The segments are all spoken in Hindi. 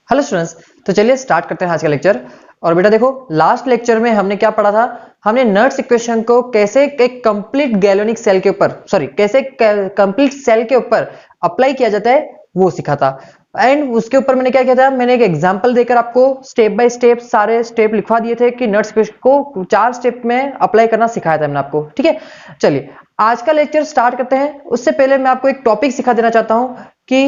हेलो स्टूडेंट्स, तो चलिए स्टार्ट करते हैं आज का लेक्चर। और बेटा देखो, लास्ट लेक्चर में हमने क्या पढ़ा था। हमने नर्स इक्वेशन को कैसे एक कंप्लीट गैलोनिक सेल के ऊपर कैसे कंप्लीट सेल के ऊपर अप्लाई किया जाता है वो सीखा था। एंड उसके ऊपर मैंने क्या किया था, मैंने एक एग्जांपल देकर आपको स्टेप बाय स्टेप सारे स्टेप लिखवा दिए थे कि नर्स इक्वेशन को 4 स्टेप में अप्लाई करना सिखाया था मैंने आपको। ठीक है, चलिए आज का लेक्चर स्टार्ट करते हैं। उससे पहले मैं आपको एक टॉपिक सिखा देना चाहता हूं कि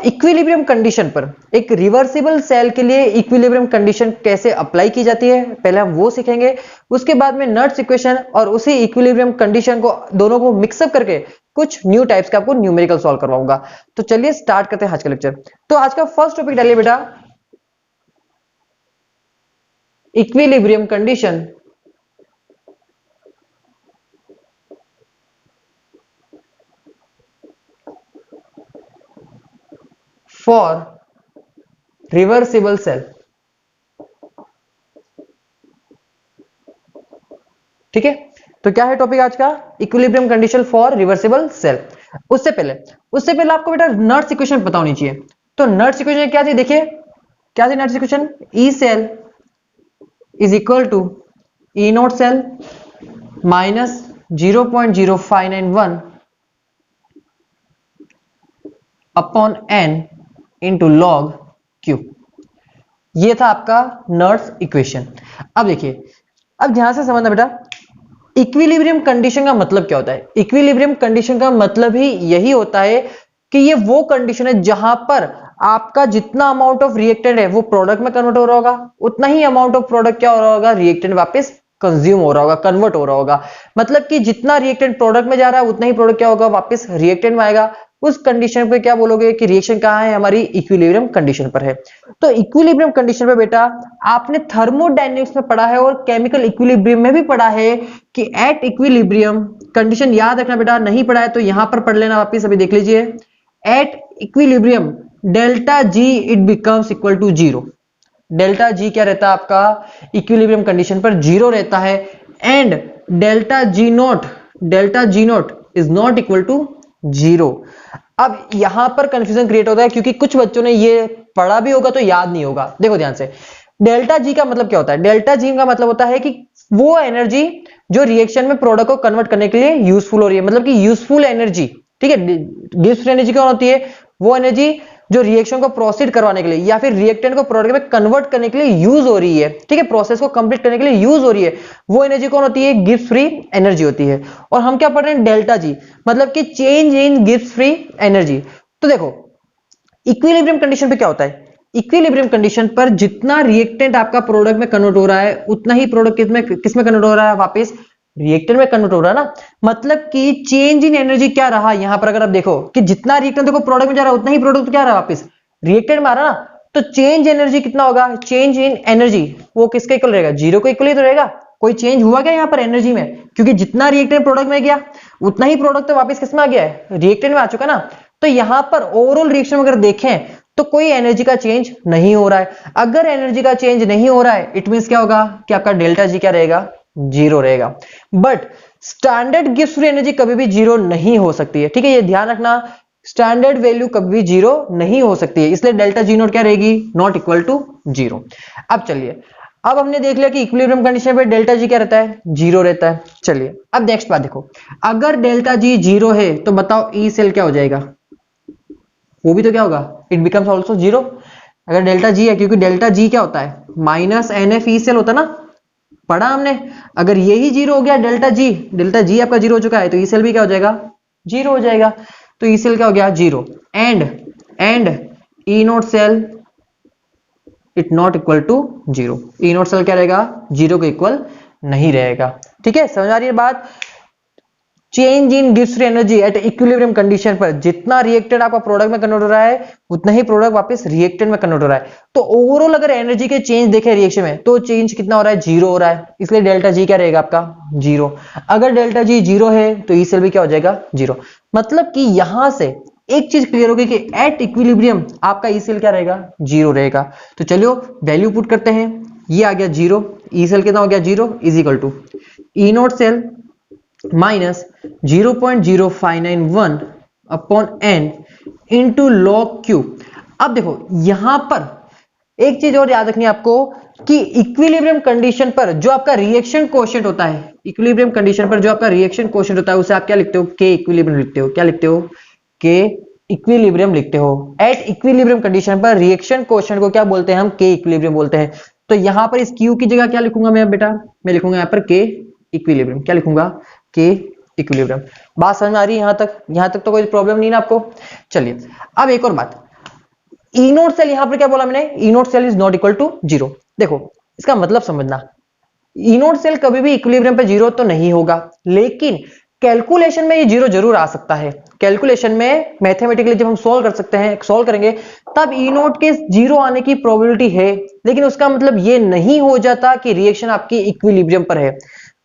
इक्विलिब्रियम कंडीशन पर एक रिवर्सिबल सेल के लिए इक्विलिब्रियम कंडीशन कैसे अप्लाई की जाती है, पहले हम वो सीखेंगे। उसके बाद में नर्स इक्वेशन और उसी इक्विलिब्रियम कंडीशन को दोनों को मिक्सअप करके कुछ न्यू टाइप्स का आपको न्यूमेरिकल सॉल्व करवाऊंगा। तो चलिए स्टार्ट करते हैं आज का लेक्चर। तो आज का फर्स्ट टॉपिक डालिए बेटा, equilibrium condition for reversible cell. ठीक है, तो क्या है टॉपिक आज का, equilibrium condition for reversible cell. उससे पहले आपको बेटा नर्स इक्वेशन पता होनी चाहिए। तो नर्स इक्वेशन क्या थी, देखिए क्या थी Nernst equation, E cell is equal to E not cell minus 0.0591 upon n into log Q. ये था आपका नर्स इक्वेशन। अब देखिए, अब ध्यान से समझना बेटा, इक्विलिब्रियम कंडीशन का मतलब क्या होता है। इक्विलिब्रियम कंडीशन का मतलब ही यही होता है कि ये वो कंडीशन है जहां पर आपका जितना अमाउंट ऑफ रिएक्टेंट है वो प्रोडक्ट में कन्वर्ट हो रहा होगा, उतना ही अमाउंट ऑफ प्रोडक्ट क्या हो रहा होगा, रिएक्टेंट वापस कंज्यूम हो रहा होगा, कन्वर्ट हो रहा होगा। मतलब कि जितना रिएक्टेंट प्रोडक्ट में जा रहा है उतना ही प्रोडक्ट क्या होगा, वापस रिएक्टेंट में आएगा। उस कंडीशन पे क्या बोलोगे कि रिएक्शन कहां है, हमारी इक्विलिब्रियम कंडीशन पर है। तो इक्विलिब्रियम कंडीशन पे बेटा आपने थर्मोडायनेमिक्स में पढ़ा है और केमिकल इक्विलिब्रियम में भी पढ़ा है कि एट इक्विलिब्रियम कंडीशन याद रखना बेटा, नहीं पढ़ा है तो यहां पर पढ़ लेना वापिस, अभी देख लीजिए। At equilibrium delta G it becomes equal to zero. Delta G क्या रहता है आपका, इक्विलिब्रियम कंडीशन पर जीरो रहता है। And delta G naught is not equal to zero. अब यहां पर कंफ्यूजन क्रिएट होता है क्योंकि कुछ बच्चों ने ये पढ़ा भी होगा तो याद नहीं होगा। देखो ध्यान से, डेल्टा जी का मतलब क्या होता है, डेल्टा जी का मतलब होता है कि वो एनर्जी जो रिएक्शन में प्रोडक्ट को कन्वर्ट करने के लिए यूजफुल हो रही है, मतलब कि यूजफुल एनर्जी। ठीक है, गिब्स एनर्जी कौन होती है, वो एनर्जी जो रिएक्शन को प्रोसीड करवाने के लिए या फिर रिएक्टेंट को प्रोडक्ट में कन्वर्ट करने के लिए यूज हो रही है। ठीक है, प्रोसेस को कंप्लीट करने के लिए यूज हो रही है, वो एनर्जी कौन होती है, गिब्स फ्री एनर्जी होती है। और हम क्या पढ़ रहे हैं, डेल्टा जी मतलब कि change in Gibbs free energy. तो देखो इक्विलिब्रियम कंडीशन पे क्या होता है, इक्विलिब्रियम कंडीशन पर जितना रिएक्टेंट आपका प्रोडक्ट में कन्वर्ट हो रहा है उतना ही प्रोडक्ट किसमें कन्वर्ट हो रहा है, वापस रिएक्टेंट में कन्वर्ट हो रहा है ना। मतलब कि चेंज इन एनर्जी क्या रहा यहां पर, अगर आप देखो कि जितना रिएक्टेंट देखो प्रोडक्ट में जा रहा है उतना ही प्रोडक्ट क्या रहा वापस रिएक्टेंट में आ रहा ना। तो चेंज एनर्जी कितना होगा, चेंज इन एनर्जी वो किसके इक्वल रहेगा, जीरो को इक्वल ही तो रहेगा। कोई चेंज हुआ क्या यहाँ पर एनर्जी में, क्योंकि जितना रिएक्टेंट प्रोडक्ट में गया उतना ही प्रोडक्ट तो वापस किसमें आ गया है, रिएक्टेंट में आ चुका ना। तो यहां पर ओवरऑल रिएक्शन अगर देखें तो कोई एनर्जी का चेंज नहीं हो रहा है। अगर एनर्जी का चेंज नहीं हो रहा है इट मींस क्या होगा कि आपका डेल्टा जी क्या रहेगा, जीरो रहेगा। But standard Gibbs free energy कभी भी जीरो नहीं हो सकती है। ठीक है, ये ध्यान रखना, स्टैंडर्ड वैल्यू कभी भी जीरो नहीं हो सकती है, इसलिए डेल्टा जी नॉट क्या रहेगी, नॉट इक्वल टू जीरो। अब चलिए, अब हमने देख लिया कि इक्विलिब्रियम कंडीशन पे डेल्टा जी क्या रहता है, जीरो रहता है। चलिए अब नेक्स्ट बात देखो, अगर डेल्टा जी जीरो है तो बताओ ई सेल क्या हो जाएगा, वो भी तो क्या होगा, इट बिकम्स ऑल्सो जीरो। अगर डेल्टा जी है, क्योंकि डेल्टा जी क्या होता है, minus n F E cell होता है ना, पढ़ा हमने। अगर यही जीरो हो गया डेल्टा जी आपका जीरो हो चुका है तो ई सेल भी क्या हो जाएगा, जीरो हो जाएगा। तो ई सेल क्या हो गया, zero. And E not cell it not equal to zero. E not cell क्या रहेगा, जीरो के इक्वल नहीं रहेगा। ठीक है, समझ आ रही है बात। Change in Gibbs free energy at equilibrium condition पर जितना रिएक्टेंट आपका प्रोडक्ट में कन्वर्ट हो रहा है उतना ही प्रोडक्ट वापस रिएक्टेंट में कन्वर्ट हो रहा है। तो ओवरऑल अगर एनर्जी के चेंज देखे रिएक्शन में तो चेंज कितना हो रहा है, जीरो हो रहा है, इसलिए डेल्टा जी क्या रहेगा आपका, जीरो। अगर डेल्टा जी जीरो है तो ई सेल भी क्या हो जाएगा, जीरो। मतलब कि यहां से एक चीज क्लियर होगी कि एट इक्विलिब्रियम आपका ई सेल क्या रहेगा, जीरो रहेगा। तो चलिए वैल्यू पुट करते हैं, ये आ गया जीरो, ई सेल कितना हो गया, zero is equal to E not cell minus 0.0591 upon n into log Q. अब देखो यहां पर एक चीज और याद रखनी है आपको कि इक्विलिब्रियम कंडीशन पर जो आपका रिएक्शन कोएफिशिएंट होता है, इक्विलिब्रियम कंडीशन पर जो आपका रिएक्शन कोएफिशिएंट होता है उसे आप क्या लिखते हो, के इक्विलिब्रियम लिखते हो। क्या लिखते हो, के इक्विलिब्रियम लिखते हो। एट इक्विलिब्रियम कंडीशन पर रिएक्शन कोएफिशिएंट को क्या बोलते हैं हम, के इक्विलिब्रियम बोलते हैं। तो यहां पर इस क्यू की जगह क्या लिखूंगा मैं बेटा, मैं लिखूंगा यहां पर के इक्विलिब्रियम। क्या लिखूंगा, के इक्विलिब्रियम। बात समझ में आ रही है यहां तक तो कोई प्रॉब्लम नहीं ना आपको। चलिए अब एक और बात, ई नोट सेल, यहां पर क्या बोला मैंने, E naught cell is not equal to zero. देखो इसका मतलब समझना, ई नोट सेल कभी भी इक्विलिब्रियम पे जीरो तो नहीं होगा, लेकिन कैलकुलेशन में ये जीरो जरूर आ सकता है। कैलकुलेशन में मैथमेटिकली जब हम सॉल्व करेंगे तब ई नोट के जीरो आने की प्रोबेबिलिटी है, लेकिन उसका मतलब ये नहीं हो जाता कि रिएक्शन आपकी इक्विलिब्रियम पर है।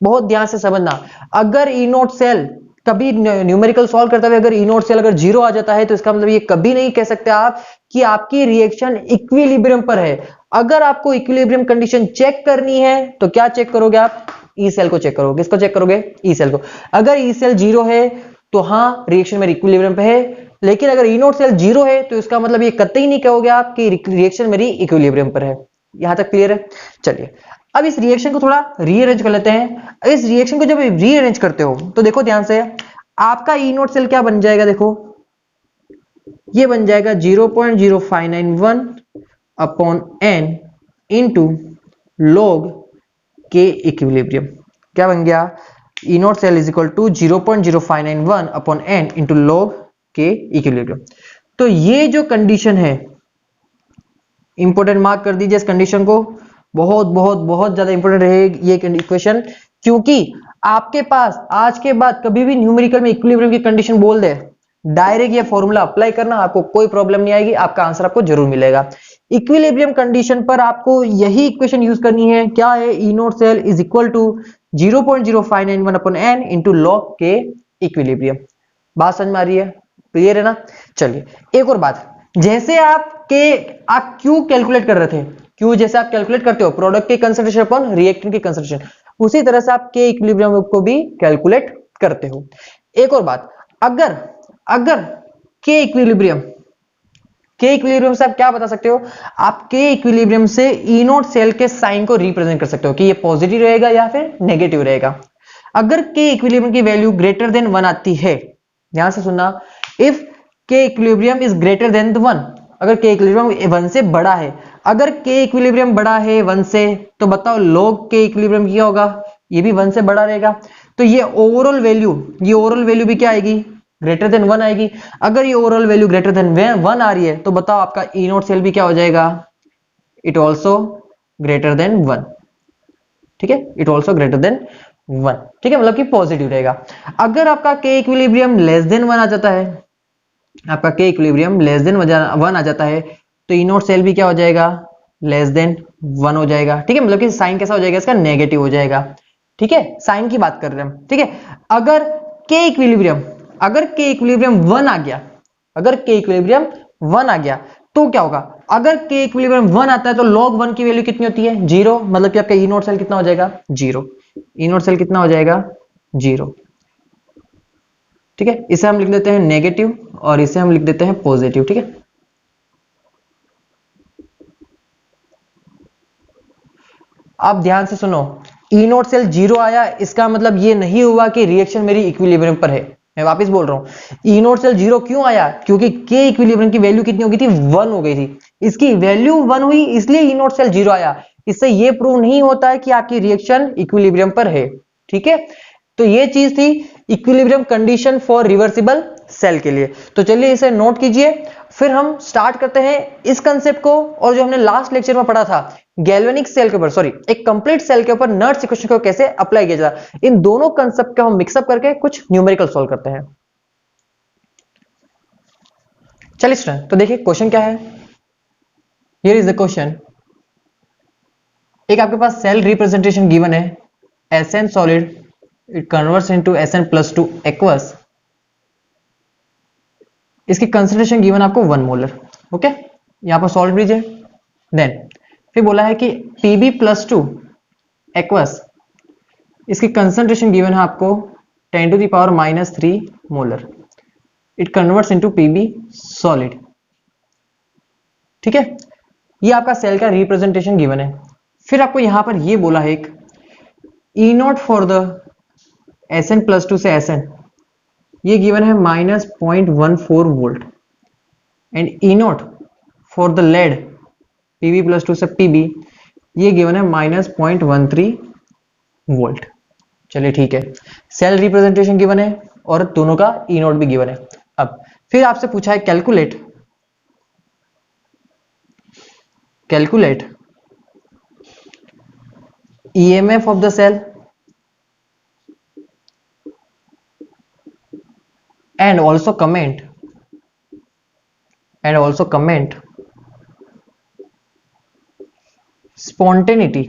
बहुत ध्यान से समझना, अगर ई नोट सेल कभी न्यूमेरिकल सॉल्व करते हुए अगर ई नोट सेल अगर जीरो आ जाता है तो इसका मतलब ये कभी नहीं कह सकते आप कि आपकी रिएक्शन इक्विलिब्रियम पर है। अगर आपको इक्विलिब्रियम कंडीशन चेक करनी है तो क्या चेक करोगे आप, ई सेल को चेक करोगे। किसको चेक करोगे, ई सेल को। अगर ई सेल जीरो है तो हाँ रिएक्शन मेरी इक्विलिब्रियम पे है, लेकिन अगर ई नोट सेल जीरो है तो इसका मतलब ये कतई नहीं कहोगे आप कि रिएक्शन मेरी इक्विलिब्रियम पर है। यहां तक क्लियर है। चलिए अब इस रिएक्शन को थोड़ा रीअरेंज कर लेते हैं। इस रिएक्शन को जब रीअरेंज करते हो तो देखो ध्यान से, आपका ई नोट सेल क्या बन जाएगा, देखो ये बन जाएगा 0.0591 upon n into log K equilibrium. क्या बन गया, E naught cell is equal to 0.0591 upon n into log K equilibrium. तो ये जो कंडीशन है, इंपोर्टेंट मार्क कर दीजिए इस कंडीशन को, बहुत बहुत बहुत ज्यादा इंपोर्टेंट रहेगी ये इक्वेशन, क्योंकि आपके पास आज के बाद कभी भी न्यूमेरिकल में इक्विलिब्रियम की कंडीशन बोल दे, डायरेक्ट ये फॉर्मूला अप्लाई करना, आपको कोई प्रॉब्लम नहीं आएगी, आपका आंसर आपको जरूर मिलेगा। इक्विलिब्रियम कंडीशन पर आपको यही इक्वेशन यूज करनी है, क्या है, E naught cell is equal to 0.0591 upon n into log K equilibrium. बात समझ में आ रही है, क्लियर है ना। चलिए एक और बात, जैसे आप क्यू कैलकुलेट कर रहे थे, क्यू जैसे आप कैलकुलेट करते हो प्रोडक्ट की कंसंट्रेशन अपॉन रिएक्टेंट की कंसंट्रेशन, उसी तरह से आप के इक्विलिब्रियम को भी कैलकुलेट करते हो। एक और बात, अगर के इक्विलिब्रियम से आप क्या बता सकते हो, आप के इक्विलिब्रियम से ई नोट सेल के साइन को रिप्रेजेंट कर सकते हो कि ये पॉजिटिव रहेगा या फिर नेगेटिव रहेगा। अगर के इक्विलिब्रियम की वैल्यू ग्रेटर देन 1 आती है, ध्यान से सुनना, इफ के इक्विलिब्रियम इज ग्रेटर देन 1, अगर के इक्विलिब्रियम 1 से बड़ा है, अगर के इक्विलिब्रियम बड़ा है 1 से, तो बताओ लॉग के इक्विलिब्रियम क्या होगा, ये भी 1 से बड़ा रहेगा। तो ये ओवरऑल वैल्यू भी क्या आएगी, ग्रेटर देन 1 आएगी। अगर ये ओवरऑल वैल्यू ग्रेटर देन 1 आ रही है तो बताओ आपका ई नोट सेल भी क्या हो जाएगा, इट ऑल्सो ग्रेटर देन 1। ठीक है, इट ऑल्सो ग्रेटर देन 1। ठीक है, मतलब कि पॉजिटिव रहेगा। अगर आपका के इक्विलिब्रियम लेस देन 1 आ जाता है, आपका के इक्विलिब्रियम लेस देन 1 आ जाता है, तो ई नोट सेल भी क्या हो जाएगा, लेस देन 1 हो जाएगा। ठीक है, मतलब कि साइन कैसा हो जाएगा इसका, नेगेटिव हो जाएगा। ठीक है, साइन की बात कर रहे हैं हम। ठीक है, अगर के इक्विलिब्रियम 1 आ गया, तो क्या होगा, अगर के इक्विलिब्रियम 1 आता है तो log 1 की वैल्यू कितनी होती है, 0, मतलब कि आपका ई नोट सेल कितना हो जाएगा, 0। ई नोट सेल कितना हो जाएगा, 0। ठीक है, इसे हम लिख देते हैं नेगेटिव और इसे हम लिख देते हैं पॉजिटिव। ठीक है, अब ध्यान से सुनो, ई नोट सेल 0 आया, इसका मतलब ये नहीं हुआ कि रिएक्शन मेरी इक्विलिब्रियम पर है। मैं वापस बोल रहा हूं, ई नोट सेल 0 क्यों आया, क्योंकि के इक्विलिब्रियम की वैल्यू कितनी हो गई थी, 1 हो गई थी। इसकी वैल्यू 1 हुई इसलिए ई नोट सेल 0 आया। इससे ये प्रूव नहीं होता है कि आपकी रिएक्शन इक्विलिब्रियम पर है। ठीक है, तो ये चीज थी equilibrium condition for reversible cell के लिए। तो चलिए इसे नोट कीजिए, फिर हम स्टार्ट करते हैं इस कंसेप्ट को, और जो हमने लास्ट लेक्चर में पढ़ा था गैल्वेनिक सेल के ऊपर, सॉरी एक कंप्लीट सेल के ऊपर नर्ड्स इक्वेशन को कैसे अप्लाई किया जाता है, इन दोनों कंसेप्ट को हम मिक्सअप करके कुछ न्यूमेरिकल सॉल्व करते हैं। चलिए स्टूडेंट, तो देखिए क्वेश्चन क्या है। Here is the question. एक आपके पास सेल रिप्रेजेंटेशन गिवन है, Sn solid, it converts into Sn+2 aqueous. इसकी कंसंट्रेशन गिवन आपको 1 मोलर। ओके, यहां पर सॉल्व कीजिए। देन फिर बोला है कि Pb+2 एक्वस, इसकी कंसंट्रेशन गिवन है आपको 10⁻³ molar, it converts into Pb solid. ठीक है, ये आपका सेल का रिप्रेजेंटेशन गिवन है। फिर आपको यहां पर ये बोला है एक ई नॉट फॉर द Sn+2 से Sn, ये गिवन है -0.14 volt, and E not for the lead Pb+2 से Pb, ये गिवन है -0.13 वोल्ट। चलिए ठीक है, सेल रिप्रेजेंटेशन गिवन है और दोनों का ई नॉट भी गिवन है। अब फिर आपसे पूछा है calculate EMF of the cell and also comment spontaneity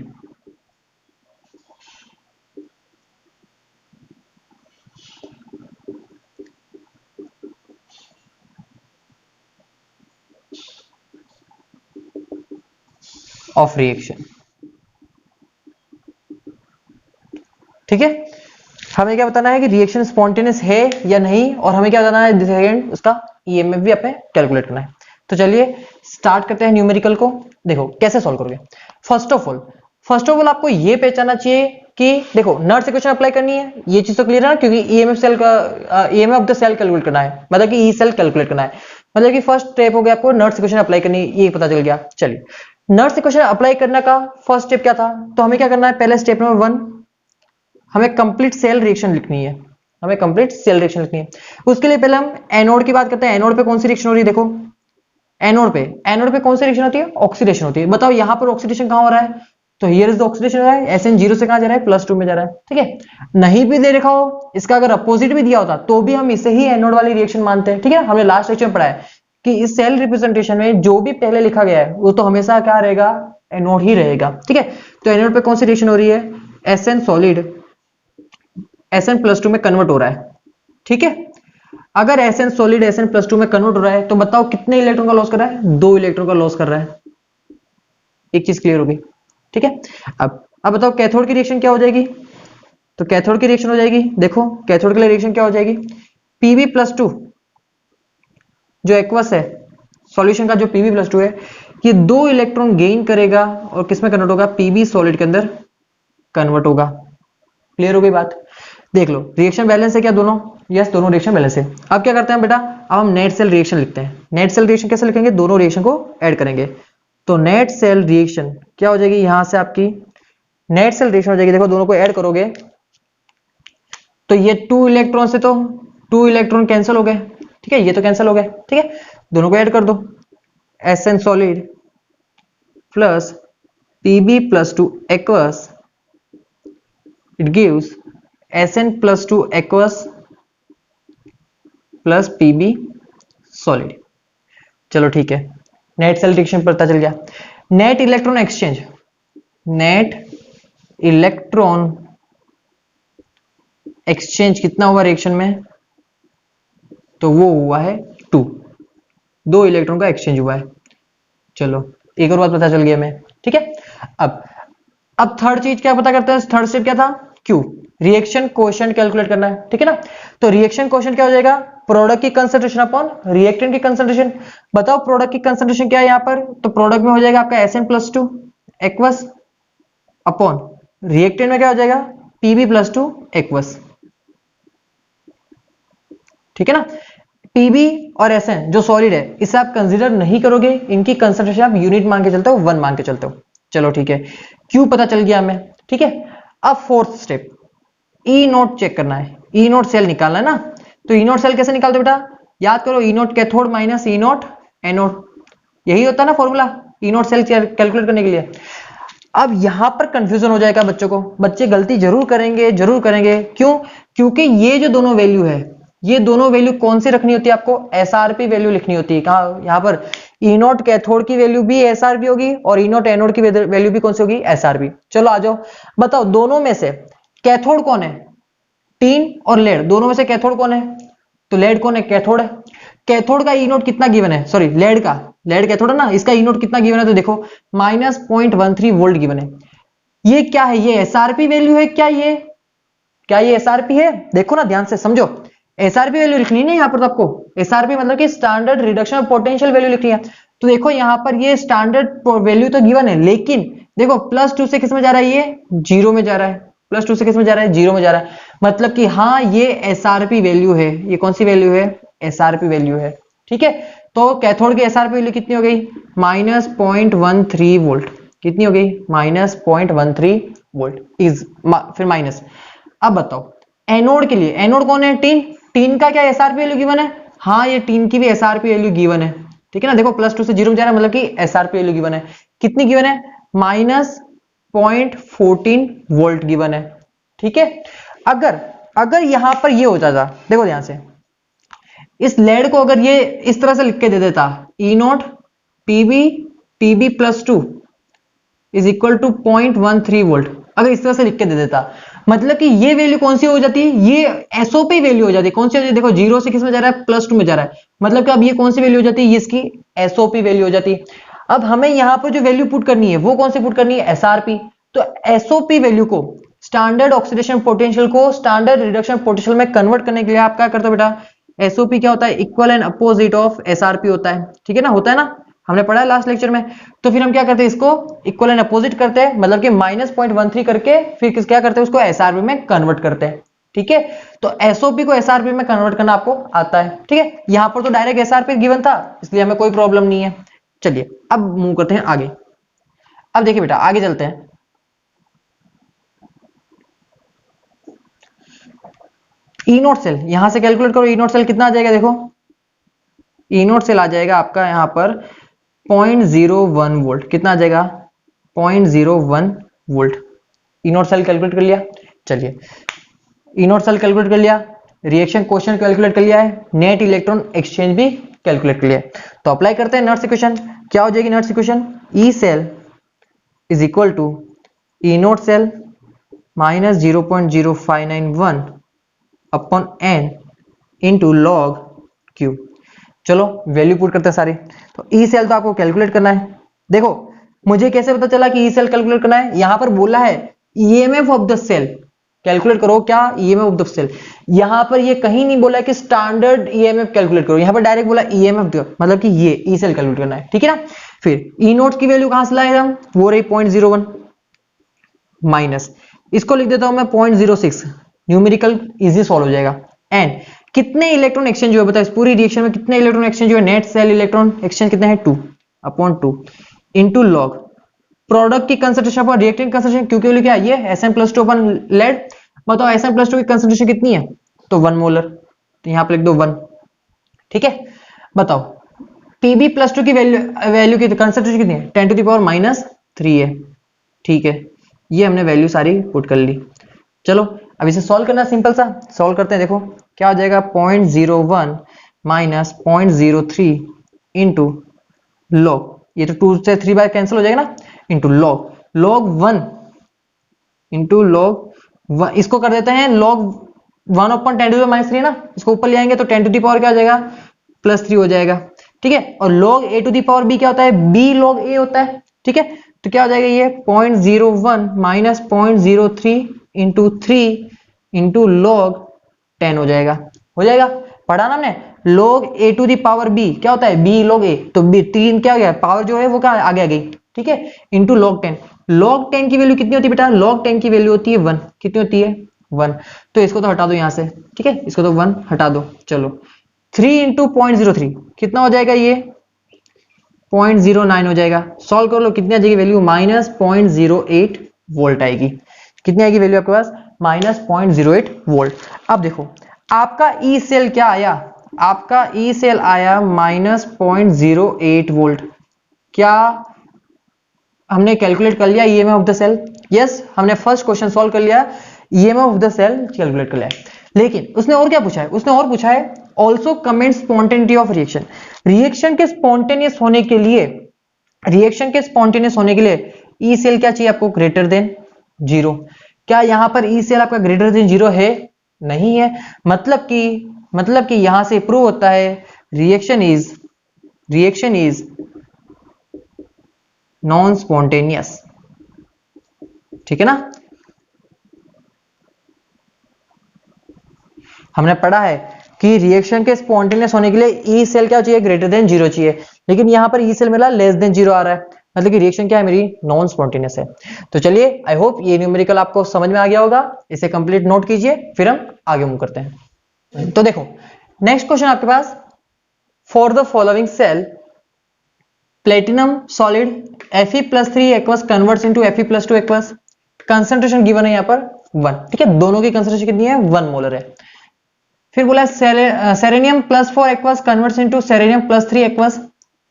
of reaction। ठीक है, हमें क्या बताना है कि रिएक्शन स्पॉन्टेनियस है या नहीं, और हमें क्या बताना है सेकंड उसका ईएमएफ भी अपने कैलकुलेट करना है। तो चलिए स्टार्ट करते हैं न्यूमेरिकल को। देखो कैसे सॉल्व करोगे। फर्स्ट ऑफ ऑल आपको ये पहचानना चाहिए कि देखो नर्स इक्वेशन अप्लाई करनी है, ये चीज तो क्लियर है ना, क्योंकि ईएमएफ सेल का EMF of the cell calculate करना है, मतलब कि ई सेल कैलकुलेट करना है, मतलब कि फर्स्ट स्टेप हो गया आपको नर्स इक्वेशन अप्लाई करनी, ये पता चल गया। चलिए नर्स इक्वेशन अप्लाई करने का फर्स्ट स्टेप क्या था, तो हमें क्या करना है, पहले स्टेप नंबर 1 हमें कंप्लीट सेल रिएक्शन लिखनी है, उसके लिए पहले हम एनोड की बात करते हैं। एनोड पे कौन सी रिएक्शन हो रही है, देखो एनोड पे कौन सी रिएक्शन होती है, ऑक्सीडेशन होती है। बताओ यहां पर ऑक्सीडेशन कहां हो रहा है, तो हियर इज द ऑक्सीडेशन हो रहा है, SN 0 से कहां जा रहा है, +2 में जा रहा है। ठीक है, नहीं भी दे रखा हो, इसका अगर अपोजिट भी दिया होता तो भी हम इसे ही एनोड वाली रिएक्शन मानते हैं। ठीक है, हमने लास्ट लेक्चर में पढ़ा है कि इस सेल रिप्रेजेंटेशन में जो भी पहले लिखा गया है वो तो हमेशा क्या रहेगा, एनोड ही रहेगा। ठीक है, तो एनोड पे कौन सी रिएक्शन हो रही है, SN सॉलिड Sn+2 में कन्वर्ट हो रहा है। ठीक है, अगर Sn सॉलिड Sn+2 में कन्वर्ट हो रहा है तो बताओ कितने इलेक्ट्रॉन का लॉस कर रहा है, 2 इलेक्ट्रॉन का लॉस कर रहा है। एक चीज क्लियर होगी। ठीक है, अब बताओ कैथोड की रिएक्शन क्या हो जाएगी, तो कैथोड की रिएक्शन हो जाएगी, देखो कैथोड के लिए रिएक्शन क्या हो जाएगी, Pb+2 जो एक्वस है सॉल्यूशन का, जो Pb+2 है, ये 2 इलेक्ट्रॉन गेन करेगा और किसमें कन्वर्ट होगा, Pb सॉलिड के अंदर कन्वर्ट होगा। क्लियर हो गई बात। देख लो रिएक्शन बैलेंस है क्या दोनों, यस दोनों रिएक्शन बैलेंस है। अब क्या करते हैं बेटा, अब हम नेट सेल रिएक्शन लिखते हैं। नेट सेल रिएक्शन कैसे लिखेंगे, दोनों रिएक्शन को ऐड करेंगे, तो नेट सेल रिएक्शन क्या हो जाएगी, यहां से आपकी नेट सेल रिएक्शन हो जाएगी। देखो दोनों को ऐड करोगे तो ये 2 इलेक्ट्रॉन से तो 2 इलेक्ट्रॉन कैंसिल हो गए। ठीक है, ये तो कैंसिल हो गए। ठीक है, दोनों को ऐड कर दो, Sn solid plus Pb+2 aqueous, it gives Sn+2 aqueous plus Pb solid. चलो ठीक है, नेट सेल रिएक्शन पता चल गया। नेट इलेक्ट्रॉन एक्सचेंज कितना हुआ रिएक्शन में, तो वो हुआ है 2 इलेक्ट्रॉन का एक्सचेंज हुआ है। चलो एक और बात पता चल गया हमें। ठीक है, अब थर्ड चीज क्या पता करते हैं, थर्ड स्टेप क्या था, क्यू रिएक्शन कोएफिशिएंट कैलकुलेट करना है। ठीक है ना, तो रिएक्शन कोएफिशिएंट क्या हो जाएगा, प्रोडक्ट की कंसंट्रेशन अपॉन रिएक्टेंट की कंसंट्रेशन। बताओ प्रोडक्ट की कंसंट्रेशन क्या है यहाँ पर, तो प्रोडक्ट में हो जाएगा आपका Sn+2 एक्वस अपॉन रिएक्टेंट में क्या हो जाएगा, Pb+2 एक्वस। ठीक है ना, Pb और Sn जो सॉलिड है इसे आप कंसीडर नहीं करोगे, इनकी कंसंट्रेशन आप यूनिट मान के चलते हो, 1 मान के चलते हो। चलो ठीक है, Q पता चल गया हमें। ठीक है, अब फोर्थ स्टेप ई नोट चेक करना है, ई नोट सेल निकालना है ना। तो ई नोट सेल कैसे निकालते हो बेटा, याद करो ई नोट कैथोड माइनस ई नोट एनोड, यही होता है ना फॉर्मूला ई नोट सेल कैलकुलेट करने के लिए। अब यहां पर कंफ्यूजन हो जाएगा बच्चों को, बच्चे गलती जरूर करेंगे। क्यों, क्योंकि ये जो दोनों वैल्यू है, ये दोनों वैल्यू कौन सी रखनी होती है आपको, SRP वैल्यू लिखनी होती है। कहा यहां पर ई नोट कैथोड की वैल्यू भी SRP होगी और ई नोट एनोड की वैल्यू भी कौन सी होगी, SRP। चलो आ जाओ, बताओ दोनों में से कैथोड कौन है, टीन और लेड, दोनों में से कैथोड कौन है, तो लेड कौन है, कैथोड है। कैथोड का ई नोट कितना गिवन है, सॉरी लेड कैथोड है ना, इसका ई नोट कितना गिवन है, तो देखो -0.13 वोल्ट गिवन है। ये क्या है, ये SRP वैल्यू है क्या, ये SRP है, देखो ना ध्यान से समझो। SRP वैल्यू लिखनी है ना यहाँ पर, तो आपको SRP मतलब कि standard reduction of potential value लिखनी है। तो देखो यहाँ पर ये स्टैंडर्ड वैल्यू तो गिवन है, लेकिन देखो +2 से किस में जा रहा है, ये 0 में जा रहा है, +2 से किस में जा रहा है, 0 में जा रहा है। मतलब कि हाँ ये एसआरपी वैल्यू है। ये कौन सी वैल्यू है, एसआरपी वैल्यू है। ठीक है, तो कैथोड की एसआरपी वैल्यू कितनी हो गई, -0.13 वोल्ट। कितनी हो गई, -0.13 वोल्ट इज, फिर माइनस। अब बताओ एनोड के लिए, एनोड कौन है, टीन। टीन का क्या एसआरपी वैल्यू गिवन है, हाँ ये टीन की भी एसआरपी वैल्यू गिवन है। ठीक है ना, देखो +2 से 0 में जा रहा है, मतलब कि एसआरपी वैल्यू गिवन है। कितनी गिवन है, -0.14 वोल्ट गिवन है। ठीक है, अगर अगर यहां पर ये हो जाता, देखो ध्यान से, इस लेड को अगर ये इस तरह से लिख के दे देता, E0 PB TB +2 is equal to 0.13 volt, अगर इस तरह से लिख के दे देता, मतलब कि ये वैल्यू कौन सी हो जाती, ये एसओपी वैल्यू हो जाती। कौन सी हो जाती, देखो 0 से किस में जा रहा है, +2 में जा रहा है, मतलब कि अब ये कौन सी वैल्यू हो जाती है, ये इसकी एसओपी वैल्यू हो जाती। अब हमें यहां पर जो वैल्यू पुट करनी है वो कौन सी पुट करनी है, एसआरपी। तो एसओपी वैल्यू को, स्टैंडर्ड ऑक्सीडेशन पोटेंशियल को स्टैंडर्ड रिडक्शन पोटेंशियल में कन्वर्ट करने के लिए आप क्या करते हो बेटा, एसओपी क्या होता है, equal and opposite of SRP होता है। ठीक है ना, होता है ना, हमने पढ़ा है लास्ट लेक्चर में। तो फिर हम क्या करते हैं, इसको इक्वल एंड अपोजिट करते हैं, मतलब कि -0.13 करके फिर क्या करते हैं, उसको एसआरपी में कन्वर्ट करते हैं। ठीक है, तो एसओपी को एसआरपी में कन्वर्ट करना आपको आता है। ठीक है, यहां पर तो डायरेक्ट एसआरपी गिवन था, इसलिए हमें कोई प्रॉब्लम नहीं है। चलिए अब मूव करते हैं आगे। अब देखिए बेटा आगे चलते हैं। E0 सेल यहां से कैलकुलेट करो, E0 सेल कितना आ जाएगा, देखो E0 सेल आ जाएगा आपका यहां पर 0.01 वोल्ट। कितना आ जाएगा, 0.01 वोल्ट। E0 सेल कैलकुलेट कर लिया। चलिए E0 सेल कैलकुलेट कर लिया, रिएक्शन क्वेश्चन कैलकुलेट कर लिया है, नेट इलेक्ट्रॉन एक्सचेंज भी कैलकुलेट कर लिया है। तो अप्लाई करते हैं नर्स इक्वेशन। क्या हो जाएगी Nernst equation, E cell is equal to E0 cell -0.0591 upon n into log Q. चलो वैल्यू पुट करते हैं सारी। तो ई सेल तो आपको कैलकुलेट करना है। देखो मुझे कैसे पता चला कि ई सेल कैलकुलेट करना है, यहां पर बोला है EMF of the cell calculate करो। क्या, ईएमएफ ऑफ द सेल। यहां पर ये कहीं नहीं बोला कि स्टैंडर्ड ईएमएफ कैलकुलेट करो, यहां पर डायरेक्ट बोला ईएमएफ, मतलब कि ये ई सेल कैलकुलेट करना है। ठीक है ना, फिर ई नोट की वैल्यू कहां से लाए हम, वो रही 0.01 माइनस, इसको लिख देता हूं मैं 0.06, न्यूमेरिकल इजी सॉल्व हो जाएगा। एंड कितने इलेक्ट्रॉन एक्सचेंज हुए बताओ, इस पूरी रिएक्शन में कितने इलेक्ट्रॉन एक्सचेंज हुए, नेट सेल इलेक्ट्रॉन एक्सचेंज कितने हैं, 2/2 इंटू लॉग प्रोडक्ट की कंसंट्रेशन पर रिएक्टेंट कंसंट्रेशन, क्योंकि क्या ये Sn+2 अपन लेड। बताओ Sn+2 की कंसंट्रेशन कितनी है, तो 1 मोलर, तो यहां पे लिख दो 1। ठीक है, बताओ Pb+2 की वैल्यू की कंसंट्रेशन कितनी है, 10⁻³ है। ठीक है, ये हमने वैल्यू सारी पुट कर ली। चलो अब इसे सॉल्व करना, सिंपल सा सॉल्व करते हैं। देखो क्या हो जाएगा, 0.01 माइनस 0.03 इंटू लॉग, ये तो 2 से 3 बार कैंसिल हो जाएगा ना, इंटू लॉग 1 इंटू लॉग 1, इसको कर देते हैं log 1/10⁻³ है ना, इसको ऊपर ले आएंगे तो 10 टू दी पावर क्या हो जाएगा, +3 हो जाएगा। ठीक है, और log a to the power b क्या होता है, b log a होता है। ठीक है, तो क्या हो जाएगा ये 0.01 माइनस 0.03 इंटू 3 इंटू लॉग 10 हो जाएगा। हो जाएगा, पढ़ा ना हमने, log a to the power b क्या होता है, b log a, तो b 3 क्या हो गया, पावर जो है वो क्या आगे आ गई। ठीक है, इंटू log 10, log 10 की वैल्यू कितनी होती है बेटा, log 10 की वैल्यू होती है 1। कितनी होती है, 1। तो इसको तो हटा दो यहां से। ठीक है, इसको तो 1 हटा दो। चलो 3 इंटू 0.03 कितना हो जाएगा, ये 0.09 हो जाएगा। सॉल्व कर लो, कितनी आ जाएगी वैल्यू, -0.08 वोल्ट आएगी। कितनी आएगी वैल्यू आपके पास, -0.08 वोल्ट। अब देखो आपका ई सेल क्या आया, आपका ई सेल आया -0.08 वोल्ट। क्या हमने कैलकुलेट कर लिया EMF of the cell, yes हमने फर्स्ट क्वेश्चन सॉल्व कर लिया, EMF of the cell calculate कर लिया। लेकिन उसने और क्या पूछा है, उसने और पूछा है also comment spontaneity of reaction. Reaction के स्पॉन्टेनियस होने के लिए, रिएक्शन के स्पॉन्टेनियस होने के लिए ई सेल क्या चाहिए आपको, ग्रेटर देन 0। क्या यहां पर ई सेल आपका ग्रेटर देन 0 है, नहीं है। मतलब कि यहां से प्रूव होता है रिएक्शन इज नॉन स्पॉन्टेनियस। ठीक है ना, हमने पढ़ा है कि रिएक्शन के स्पॉन्टेनियस होने के लिए ई सेल क्या चाहिए, ग्रेटर देन 0 चाहिए, लेकिन यहाँ पर ई सेल मिला लेस देन 0 आ रहा है, मतलब कि रिएक्शन क्या है मेरी नॉन स्पॉन्टेनियस है। तो चलिए आई होप ये न्यूमेरिकल आपको समझ में आ गया होगा, इसे कंप्लीट नोट कीजिए, फिर हम आगे मूव करते हैं। तो देखो नेक्स्ट क्वेश्चन आपके पास, for the following cell platinum solid Fe+3 aqueous converts into Fe+2 aqueous, concentration given है यहाँ पर 1, ठीक है, दोनों की कंसंट्रेशन कितनी है 1 मोलर है। फिर बोला cerium +4 aqueous converts into cerium +3 aqueous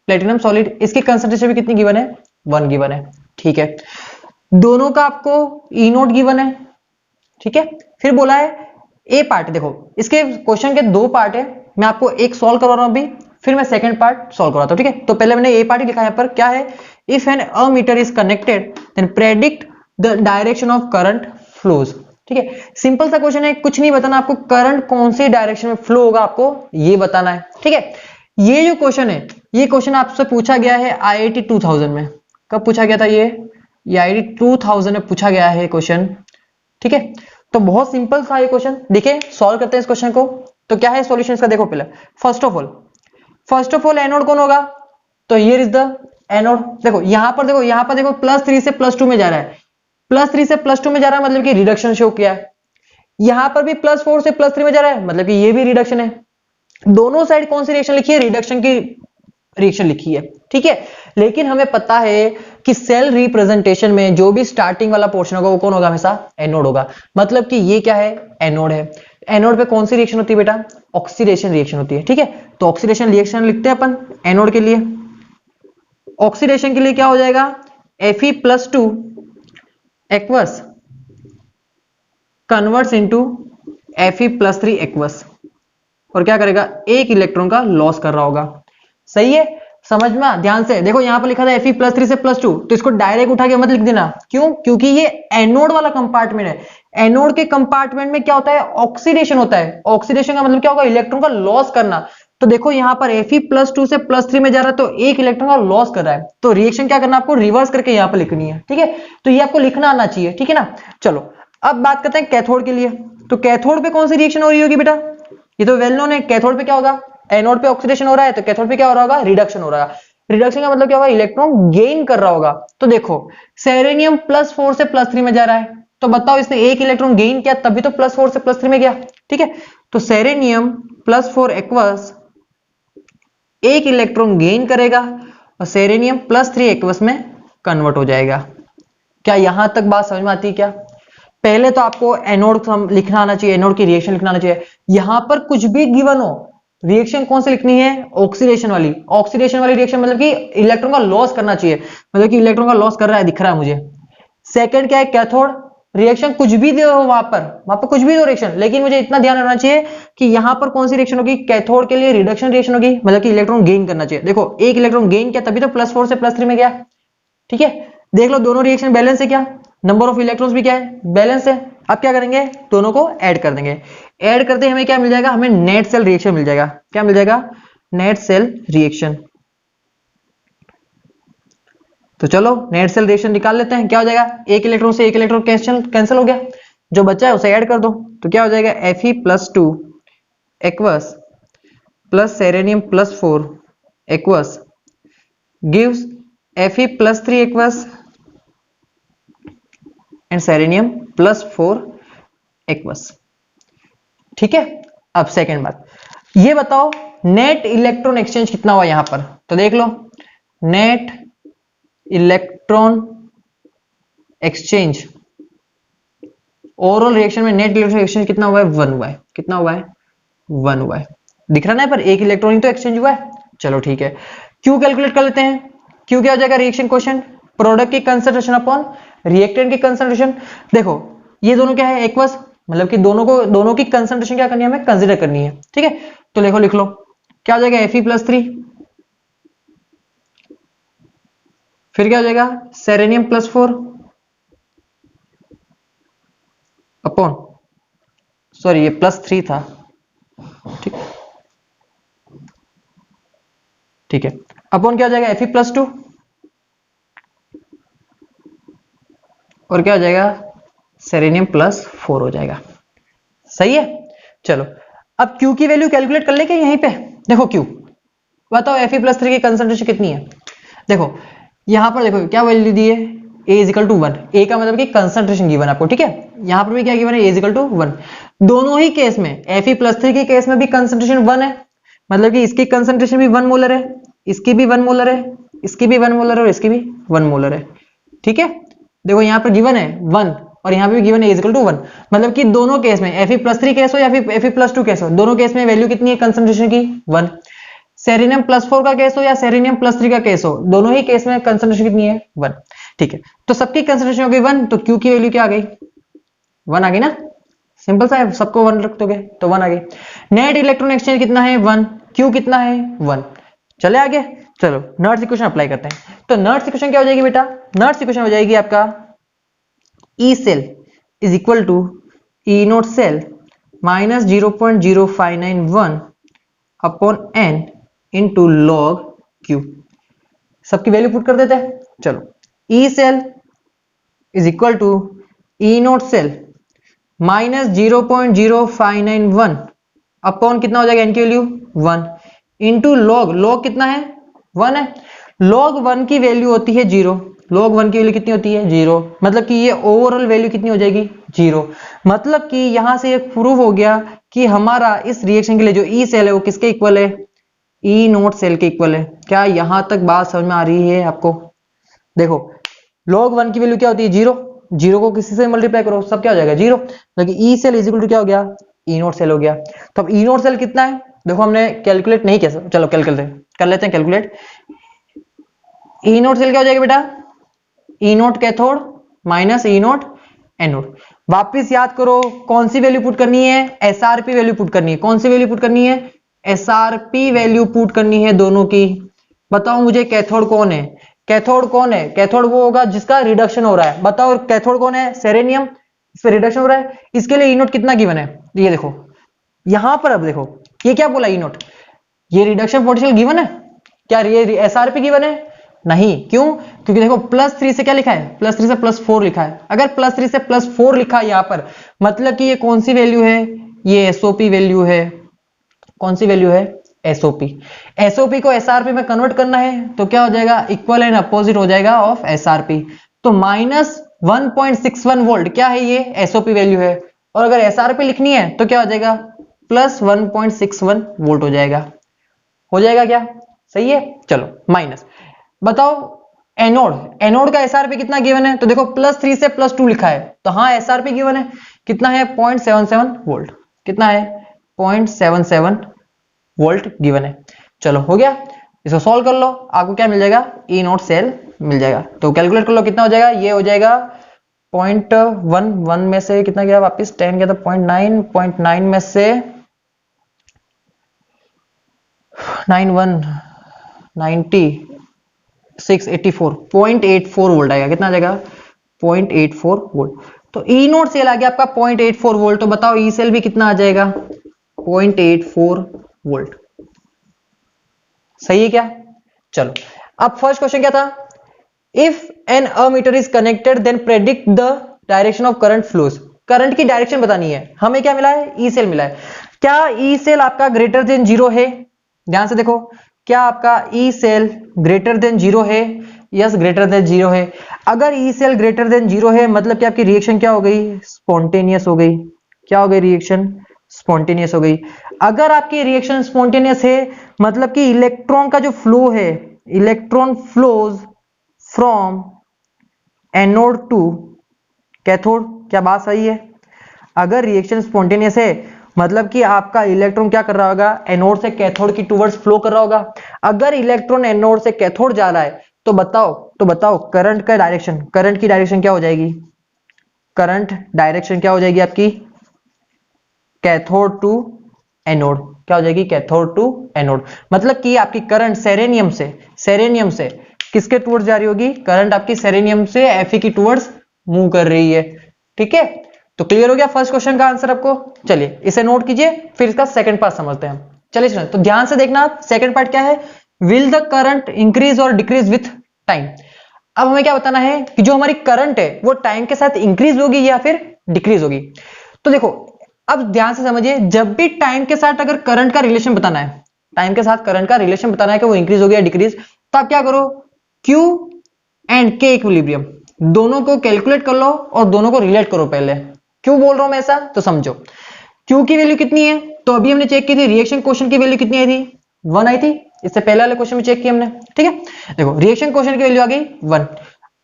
platinum solid, इसकी कंसंट्रेशन भी कितनी गिवन है 1 गिवन है, ठीक है, दोनों का आपको ई नोट गिवन है, ठीक है। फिर बोला है ए पार्ट, देखो इसके क्वेश्चन के दो पार्ट है, मैं आपको एक सॉल्व करवा रहा हूं अभी, फिर मैं सेकंड पार्ट सॉल्व करवाता हूं, ठीक है। तो पहले मैंने ए पार्ट ही लिखा है, यहाँ पर क्या है, if an ammeter is connected then predict the direction of current flows, ठीक है, सिंपल सा क्वेश्चन है, कुछ नहीं बताना आपको, करंट कौन सी डायरेक्शन में फ्लो होगा आपको ये बताना है, ठीक है। ये जो क्वेश्चन है, ये क्वेश्चन आपसे पूछा गया है IIT 2000 में, कब पूछा गया था ये IIT 2000 में पूछा गया है क्वेश्चन, ठीक है। तो बहुत सिंपल था ये क्वेश्चन, देखिए सॉल्व करते हैं इस क्वेश्चन को। तो क्या है सॉल्यूशन इसका, देखो पहले फर्स्ट ऑफ ऑल एनोड कौन होगा, तो हियर इज द एनोड, देखो यहां पर देखो +3 से +2 में जा रहा है, +3 से +2 में जा रहा है मतलब कि रिडक्शन शो किया है, यहां पर भी +4 से +3 में जा रहा है मतलब कि ये भी रिडक्शन है, दोनों साइड कौन सी रिएक्शन लिखी है, रिडक्शन की रिएक्शन लिखी है, ठीक है। लेकिन हमें पता है कि सेल रिप्रेजेंटेशन में जो भी स्टार्टिंग वाला पोर्शन होगा वो कौन होगा, हमेशा एनोड होगा, मतलब कि ये क्या है एनोड है, एनोड पे कौन सी रिएक्शन होती है बेटा, ऑक्सीडेशन रिएक्शन होती है, ठीक है। तो ऑक्सीडेशन रिएक्शन लिखते हैं अपन एनोड के लिए, ऑक्सीडेशन के लिए क्या हो जाएगा Fe+2 aqueous converts into Fe+3 aqueous, और क्या करेगा एक इलेक्ट्रॉन का लॉस कर रहा होगा, सही है, समझ में, ध्यान से देखो यहां पर लिखा था Fe+3 से +2, तो इसको डायरेक्ट उठा के मत लिख देना, क्यों, क्योंकि ये एनोड वाला कंपार्टमेंट है, एनोड के कंपार्टमेंट में क्या होता है ऑक्सीडेशन होता है, ऑक्सीडेशन का मतलब क्या होगा इलेक्ट्रॉन का लॉस करना, तो देखो यहां पर Fe+2 से +3 में जा रहा है तो एक इलेक्ट्रॉन का लॉस कर रहा है, तो रिएक्शन क्या करना आपको रिवर्स करके यहां पर लिखनी है, ठीक है, तो ये आपको लिखना आना चाहिए, ठीक है ना। चलो अब बात करते हैं कैथोड के लिए, तो कैथोड पे कौन सी रिएक्शन हो रही होगी बेटा, ये तो वेल नोन है, कैथोड पे क्या होगा, एनोड पे ऑक्सीडेशन हो रहा है तो कैथोड पे क्या हो रहा होगा रिडक्शन हो रहा है, रिडक्शन का मतलब क्या होगा इलेक्ट्रॉन गेन कर रहा होगा, तो देखो सेरेनियम +4 से +3 में जा रहा है, तो बताओ इसने एक इलेक्ट्रॉन गेन किया तभी तो +4 से +3 में गया, ठीक है, तो सेरेनियम +4 एक्वस एक इलेक्ट्रॉन गेन करेगा और सेरेनियम +3 एक्वस में कन्वर्ट हो जाएगा। क्या यहां तक बात समझ में आती है क्या, पहले तो आपको एनोड लिखना आना चाहिए, एनोड की रिएक्शन लिखना आना चाहिए, यहां पर कुछ भी गिवन हो रिएक्शन कौन सी लिखनी है ऑक्सीडेशन वाली, ऑक्सीडेशन वाली रिएक्शन मतलब कि इलेक्ट्रॉन का लॉस करना चाहिए, मतलब कि इलेक्ट्रॉन का लॉस कर रहा है दिख रहा है मुझे। सेकंड क्या है कैथोड, रिएक्शन कुछ भी दो वहां पर कुछ भी दो रिएक्शन, लेकिन मुझे इतना ध्यान रखना चाहिए कि यहां पर कौन सी रिएक्शन होगी, कैथोड के लिए रिडक्शन रिएक्शन होगी, मतलब कि इलेक्ट्रॉन गेन करना चाहिए, देखो एक इलेक्ट्रॉन गेन किया तभी तो +4 से +3 में गया, ठीक है। देख लो दोनों रिएक्शन बैलेंस है क्या, नंबर ऑफ इलेक्ट्रॉन्स भी क्या है बैलेंस है, अब क्या करेंगे दोनों को ऐड कर देंगे, ऐड करते हमें क्या मिल जाएगा, हमें नेट सेल रिएक्शन मिल जाएगा, क्या मिल जाएगा नेट सेल रिएक्शन। तो चलो नेट सेल रिएक्शन निकाल लेते हैं, क्या हो जाएगा एक इलेक्ट्रॉन से एक इलेक्ट्रॉन कैंसिल हो गया, जो बचा है उसे ऐड कर दो, तो क्या हो जाएगा Fe+2 aqueous plus cerium +4 aqueous gives Fe+3 aqueous and cerium +4 aqueous, ठीक है। अब सेकंड बात ये बताओ नेट इलेक्ट्रॉन एक्सचेंज कितना हुआ यहां पर, तो देख लो net electron exchange overall reaction में नेट इलेक्ट्रॉन एक्सचेंज कितना हुआ है 1 हुआ है, कितना हुआ है 1 हुआ है, दिख रहा ना पर एक इलेक्ट्रॉन ही तो एक्सचेंज हुआ है। चलो ठीक है क्यू कैलकुलेट कर लेते हैं, क्यू क्या हो जाएगा रिएक्शन क्वेश्चन प्रोडक्ट की कंसंट्रेशन अपॉन रिएक्टेंट की कंसंट्रेशन, देखो ये दोनों क्या है एक्वस, मतलब कि दोनों की कंसंट्रेशन क्या करनी है हमें कंसीडर करनी है, ठीक है। तो देखो लिख लो क्या हो जाएगा Fe+3 फिर क्या हो जाएगा सेरेनियम +4 अपॉन सॉरी ये +3 था, ठीक ठीक है, अपॉन क्या हो जाएगा Fe+2 और क्या हो जाएगा सेरेनियम +4 हो जाएगा, सही है। चलो अब Q की वैल्यू कैलकुलेट कर ले क्या यहीं पे? देखो Q, बताओ Fe+3 की कंसंट्रेशन कितनी है? देखो यहां पर देखो क्या वैल्यू दी है, A = 1, A का मतलब कि कंसंट्रेशन गिवन आपको, ठीक है। यहां पर भी क्या गिवन है, A = 1। दोनों ही केस में Fe+3 के केस में भी कंसंट्रेशन 1 है, मतलब कि इसकी कंसंट्रेशन भी 1 मोलर है, इसकी भी 1 मोलर है, इसकी भी 1 मोलर है और इसकी भी 1 मोलर है, ठीक है। देखो यहाँ पर गिवन है 1 और यहाँ पे भी गिवन है A = 1, मतलब कि दोनों केस में Fe+3 केस हो या फिर Fe+2 केस हो, दोनों केस में वैल्यू कितनी है कंसंट्रेशन की, 1। सेरेनियम+4 का केस हो या सेरेनियम+3 का केस हो, दोनों ही केस में कंसंट्रेशन कितनी है, 1, ठीक है। तो सबकी कंसंट्रेशन हो गई 1, तो Q की वैल्यू क्या आ गई, 1 आ गई ना, सिंपल सा है, सबको 1 रख दोगे तो 1 आ गई। नेट इलेक्ट्रॉन एक्सचेंज कितना है, 1, Q कितना है, 1। चले आगे, चलो नर्स इक्वेशन अप्लाई करते हैं। तो नर्स इक्वेशन क्या हो जाएगी बेटा, नर्स इक्वेशन हो जाएगी आपका E cell is equal to E naught cell minus 0.0591 upon n into log Q। सबकी वैल्यू पुट कर देते हैं, चलो E cell is equal to E naught cell minus 0.0591 upon कितना हो जाएगा, n की वैल्यू 1 इंटू log कितना है, 1 है। log 1 की वैल्यू होती है 0, log 1 की वैल्यू कितनी होती है, 0, मतलब कि ये ओवरऑल वैल्यू कितनी हो जाएगी, 0। मतलब कि यहां से एक प्रूव हो गया कि हमारा इस रिएक्शन के लिए जो ई सेल है वो किसके इक्वल है, ई नोट सेल के इक्वल है। क्या यहां तक बात समझ में आ रही है आपको? देखो log 1 की वैल्यू क्या होती है, 0, 0 को किसी से मल्टीप्लाई करो सब क्या हो जाएगा, 0। मतलब E cell is equal to क्या हो गया, ई नोट सेल हो गया। तो अब ई नोट सेल कितना है, देखो हमने कैलकुलेट नहीं किया, चलो कैलकुलेट कर लेते हैं, कैलकुलेट। ई नोट सेल क्या हो जाएगा बेटा, ई नोट कैथोड माइनस ई नोट एनोड। वापिस याद करो कौन सी वैल्यू पुट करनी है, एसआरपी वैल्यू पुट करनी है। कौन सी वैल्यू पुट करनी है, एसआरपी वैल्यू पुट करनी है दोनों की। बताओ मुझे कैथोड कौन है, कैथोड कौन है, कैथोड वो होगा जिसका रिडक्शन हो रहा है। बताओ कैथोड कौन है, सेरेनियम, इस पर रिडक्शन हो रहा है। इसके लिए ई नोट कितना गिवन है, ये देखो यहां पर, अब देखो ये क्या बोला, ई नोट, ये रिडक्शन पोटेंशियल गिवन है क्या, ये एसआरपी गिवन है नहीं, क्यों, क्योंकि देखो +3 से क्या लिखा है, +3 से +4 लिखा है। अगर +3 से +4 लिखा है यहां पर, मतलब कि ये कौन सी वैल्यू है, ये एसओपी वैल्यू है। कौन सी वैल्यू है, एसओपी। एसओपी को एसआरपी में कन्वर्ट करना है तो क्या हो जाएगा, इक्वल एंड अपोजिट हो जाएगा ऑफ एसआरपी। तो -1.61 वोल्ट क्या है, ये एसओपी वैल्यू है। और अगर एसआरपी लिखनी है तो क्या हो जाएगा, +1.61 वोल्ट हो जाएगा। हो जाएगा क्या, सही है। चलो माइनस, बताओ एनोड, एनोड का एसआरपी कितना गिवन है, तो देखो +3 से +2 लिखा है, तो हाँ एसआरपी गिवन है, कितना है 0.77 वोल्ट, कितना है 0.77 वोल्ट गिवन है। चलो हो गया, इसको सॉल्व कर लो, आपको क्या मिल जाएगा, ई नोट सेल मिल जाएगा। तो कैलकुलेट कर लो कितना हो जाएगा, ये हो जाएगा 0.11 में से कितना गया वापिस 10 गया, तो 0.9, 0.9 में से 91 90 684 0.84 वोल्ट आएगा। कितना आ जाएगा, 0.84 वोल्ट। तो ई नोट सेल आ गया आपका 0.84 वोल्ट। तो बताओ ई सेल भी कितना आ जाएगा, 0.84 वोल्ट। सही है क्या। चलो अब फर्स्ट क्वेश्चन क्या था, if an ammeter is connected then predict the direction of current flows. Current की डायरेक्शन बतानी है हमें, क्या मिला है, ई सेल मिला है। क्या ई सेल आपका ग्रेटर देन 0 है, ध्यान से देखो, क्या आपका ई सेल ग्रेटर देन 0 है, यस ग्रेटर देन 0 है। अगर ई सेल ग्रेटर देन 0 है मतलब कि आपकी रिएक्शन क्या हो गई, स्पॉन्टेनियस हो गई। क्या हो गई, रिएक्शन स्पॉन्टेनियस हो गई। अगर आपकी रिएक्शन स्पॉन्टेनियस है मतलब कि इलेक्ट्रॉन का जो फ्लो है, electron flows from anode to cathode. क्या बात सही है। अगर रिएक्शन स्पॉन्टेनियस है मतलब कि आपका इलेक्ट्रॉन क्या कर रहा होगा, एनोड से कैथोड की टुवर्ड्स फ्लो कर रहा होगा। अगर इलेक्ट्रॉन एनोड से कैथोड जा रहा है तो बताओ करंट का डायरेक्शन, करंट की डायरेक्शन क्या हो जाएगी, करंट डायरेक्शन क्या हो जाएगी आपकी, कैथोड टू एनोड। क्या हो जाएगी, कैथोड टू एनोड। मतलब कि आपकी करंट सेरेनियम से किसके टुवर्ड्स जा रही होगी, करंट आपकी सेरेनियम से Fe की टुवर्ड्स मूव कर रही है। ठीक है, तो क्लियर हो गया फर्स्ट क्वेश्चन का आंसर आपको। चलिए इसे नोट कीजिए, फिर इसका सेकंड पार्ट समझते हैं। चलिए तो ध्यान से देखना, सेकंड पार्ट क्या है, विल द करंट इंक्रीज और डिक्रीज विथ टाइम। अब हमें क्या बताना है कि जो हमारी करंट है वो टाइम के साथ इंक्रीज होगी या फिर डिक्रीज होगी। तो देखो अब ध्यान से समझिए, जब भी टाइम के साथ अगर करंट का रिलेशन बताना है, टाइम के साथ करंट का रिलेशन बताना है कि वो इंक्रीज हो गया डिक्रीज, तो आप क्या करो, Q एंड K इक्विलिब्रियम दोनों को कैलकुलेट कर लो और दोनों को रिलेट करो। पहले क्यों बोल रहा हूं मैं ऐसा, तो समझो। Q की वैल्यू कितनी है, तो अभी हमने चेक की थी, रिएक्शन क्वोशिएंट की वैल्यू कितनी आई थी, 1 आई थी। इससे पहले वाले क्वेश्चन में चेक किया हमने, ठीक है। देखो रिएक्शन क्वोशिएंट की वैल्यू आ गई 1।